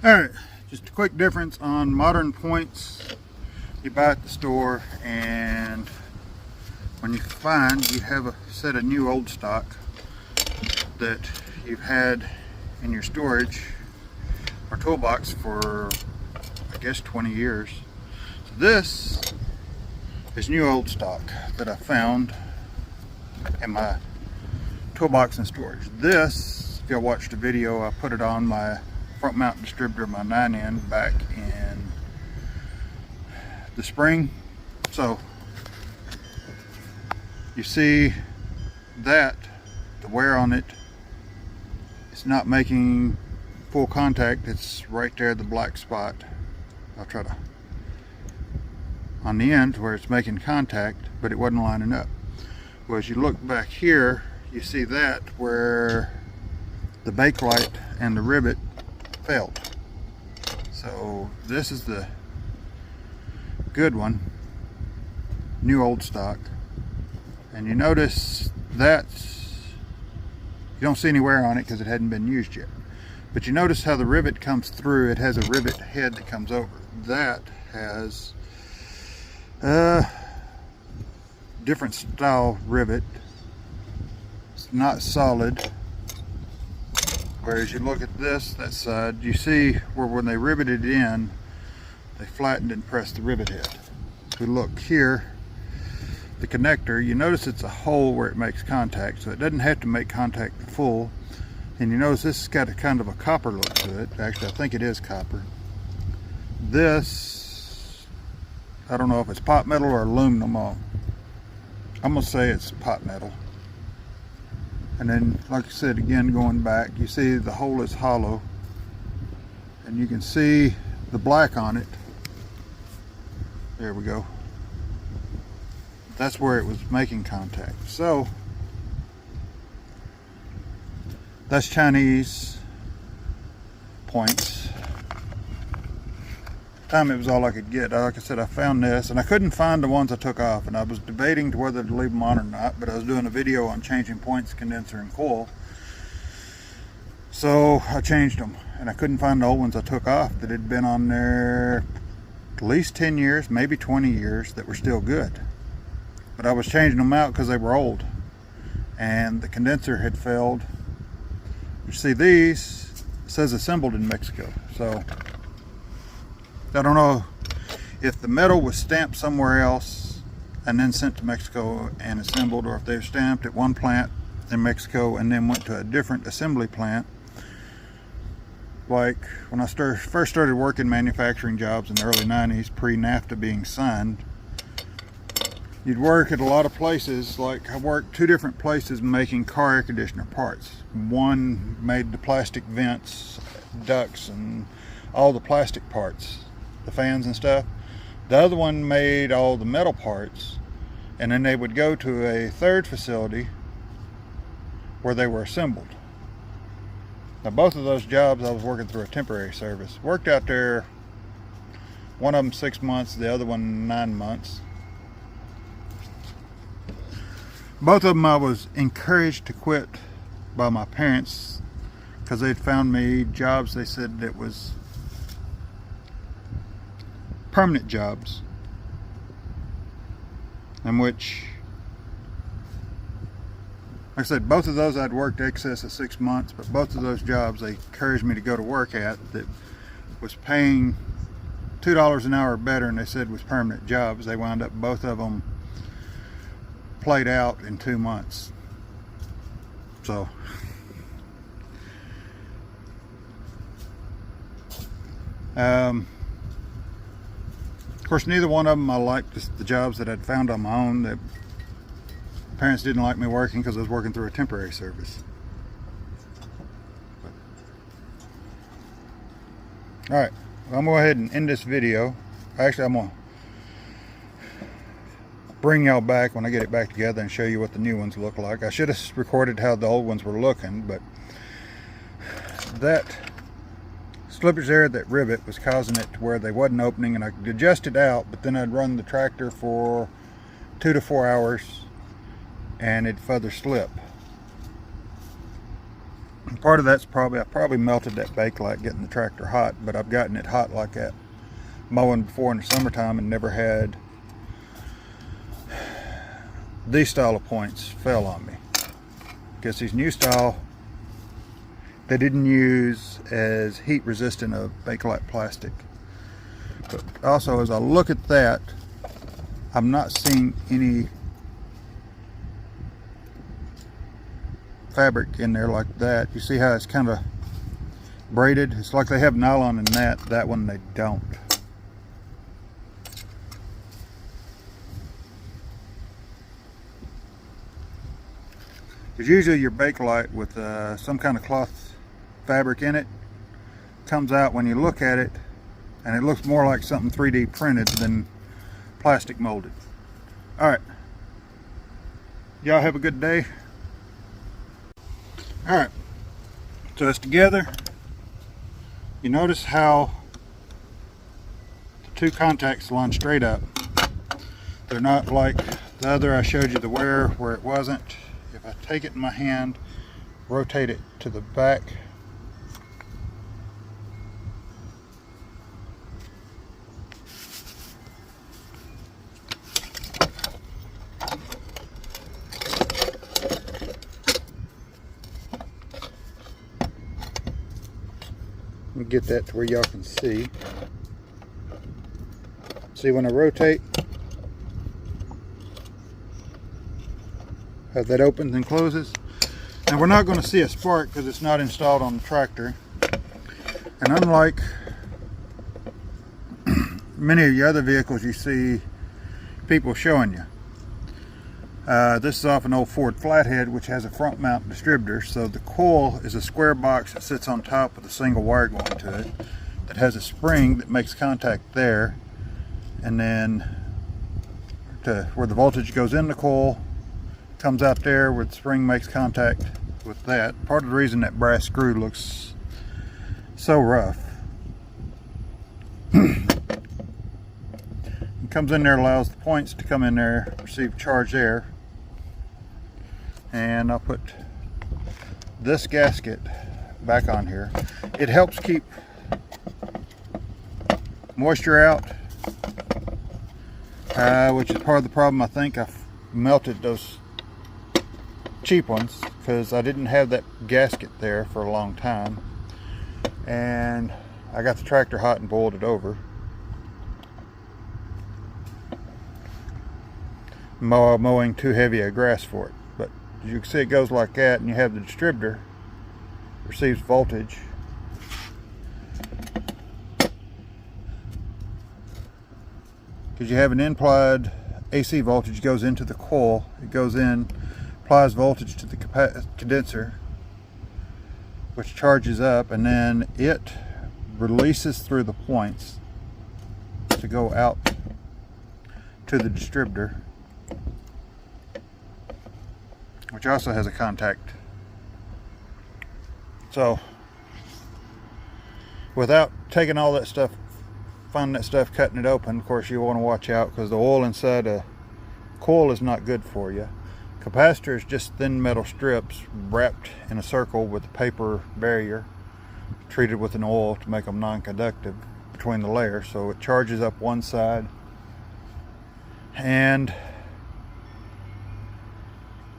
Alright, just a quick difference on modern points you buy at the store and when you find you have a set of new old stock that you've had in your storage or toolbox for I guess 20 years. So this is new old stock that I found in my toolbox and storage. This, if y'all watched the video, I put it on my front mount distributor, my 9N, back in the spring. So you see that the wear on it, it's not making full contact. It's right there, the black spot. I'll try to, on the end where it's making contact, but it wasn't lining up. Well, as you look back here, you see that where the Bakelite and the rivet failed. So this is the good one, new old stock, and you notice that you don't see any wear on it because it hadn't been used yet. But you notice how the rivet comes through. It has a rivet head that comes over. That has different style rivet. It's not solid. Whereas you look at this, that side, you see where when they riveted in, they flattened and pressed the rivet head. If we look here, the connector, you notice it's a hole where it makes contact, so it doesn't have to make contact full. And you notice this has got a kind of a copper look to it. Actually, I think it is copper. This, I don't know if it's pot metal or aluminum. I'm gonna say it's pot metal. And then, like I said, again, going back, you see the hole is hollow, and you can see the black on it. There we go. That's where it was making contact. So that's Chinese points. Time it was all I could get. Like I said, I found this and I couldn't find the ones I took off, and I was debating to whether to leave them on or not, but I was doing a video on changing points, condenser, and coil, so I changed them, and I couldn't find the old ones I took off that had been on there at least 10 years, maybe 20 years, that were still good. But I was changing them out because they were old and the condenser had failed. You see, these, it says assembled in Mexico, so I don't know if the metal was stamped somewhere else and then sent to Mexico and assembled, or if they were stamped at one plant in Mexico and then went to a different assembly plant. Like when I first started working manufacturing jobs in the early 90s, pre-NAFTA being signed, you'd work at a lot of places. Like I worked 2 different places making car air conditioner parts. One made the plastic vents, ducts, and all the plastic parts, the fans and stuff. The other one made all the metal parts, and then they would go to a third facility where they were assembled. Now both of those jobs I was working through a temporary service. Worked out there, one of them 6 months, the other one 9 months. Both of them I was encouraged to quit by my parents because they'd found me jobs, they said that was permanent jobs, in which, like I said, both of those I'd worked excess of 6 months, but both of those jobs they encouraged me to go to work at that was paying $2 an hour better, and they said was permanent jobs. They wound up, both of them played out in 2 months. So of course, neither one of them I liked the jobs that I'd found on my own. That parents didn't like me working because I was working through a temporary service. All right, well, I'm going to go ahead and end this video. Actually, I'm going to bring y'all back when I get it back together and show you what the new ones look like. I should have recorded how the old ones were looking, but that slippage there, that rivet, was causing it to where they wasn't opening, and I could adjust it out, but then I'd run the tractor for 2 to 4 hours and it'd further slip. Part of that's I probably melted that Bakelite getting the tractor hot, but I've gotten it hot like that mowing before in the summertime and never had these style of points fell on me. Because these new style, they didn't use as heat resistant of Bakelite plastic. But also, as I look at that, I'm not seeing any fabric in there like that. You see how it's kind of braided? It's like they have nylon in that one they don't. Because usually your Bakelite with some kind of cloth fabric in it comes out when you look at it, and it looks more like something 3D printed than plastic molded. Alright, y'all have a good day. Alright, so it's together. You notice how the two contacts line straight up. They're not like the other I showed you, the wear where it wasn't. If I take it in my hand, rotate it to the back, let me get that to where y'all can see. See when I rotate, how that opens and closes. And we're not going to see a spark because it's not installed on the tractor. And unlike many of your other vehicles you see people showing you, this is off an old Ford Flathead, which has a front mount distributor. So the coil is a square box that sits on top with a single wire going to it that has a spring that makes contact there, and then to where the voltage goes in the coil comes out there where the spring makes contact with that. Part of the reason that brass screw looks so rough. It comes in there, allows the points to come in there, receive charge there. And I'll put this gasket back on here. It helps keep moisture out, which is part of the problem. I think I've melted those cheap ones because I didn't have that gasket there for a long time, and I got the tractor hot and boiled it over. Mowing too heavy a grass for it. But as you can see, it goes like that, and you have the distributor receives voltage. Because you have an implied AC voltage goes into the coil, it goes in, applies voltage to the condenser, which charges up, and then it releases through the points to go out to the distributor, which also has a contact. So without taking all that stuff, finding that stuff, cutting it open, of course you want to watch out because the oil inside a coil is not good for you. Capacitor is just thin metal strips wrapped in a circle with a paper barrier treated with an oil to make them non-conductive between the layers, so it charges up one side, and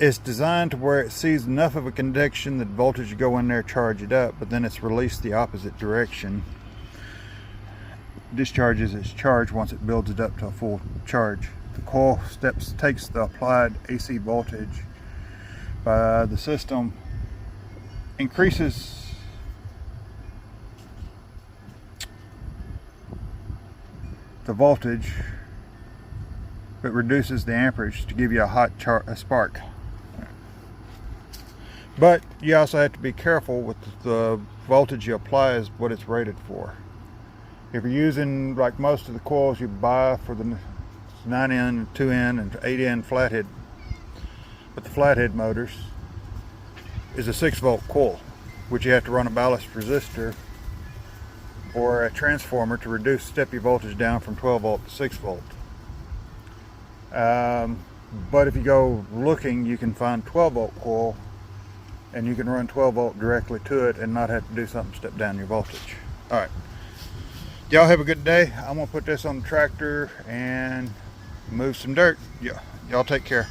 it's designed to where it sees enough of a conduction that voltage will go in there, charge it up, but then it's released the opposite direction. Discharges its charge once it builds it up to a full charge. The coil takes the applied AC voltage by the system, increases the voltage, but reduces the amperage to give you a spark. But you also have to be careful with the voltage you apply is what it's rated for. If you're using, like most of the coils you buy for the 9N, 2N, and 8N flathead, with the flathead motors, is a 6-volt coil, which you have to run a ballast resistor or a transformer to reduce step your voltage down from 12 volt to 6 volt. But if you go looking, you can find 12 volt coil and you can run 12 volt directly to it and not have to do something to step down your voltage. All right, y'all have a good day. I'm gonna put this on the tractor and move some dirt. Yeah, y'all take care.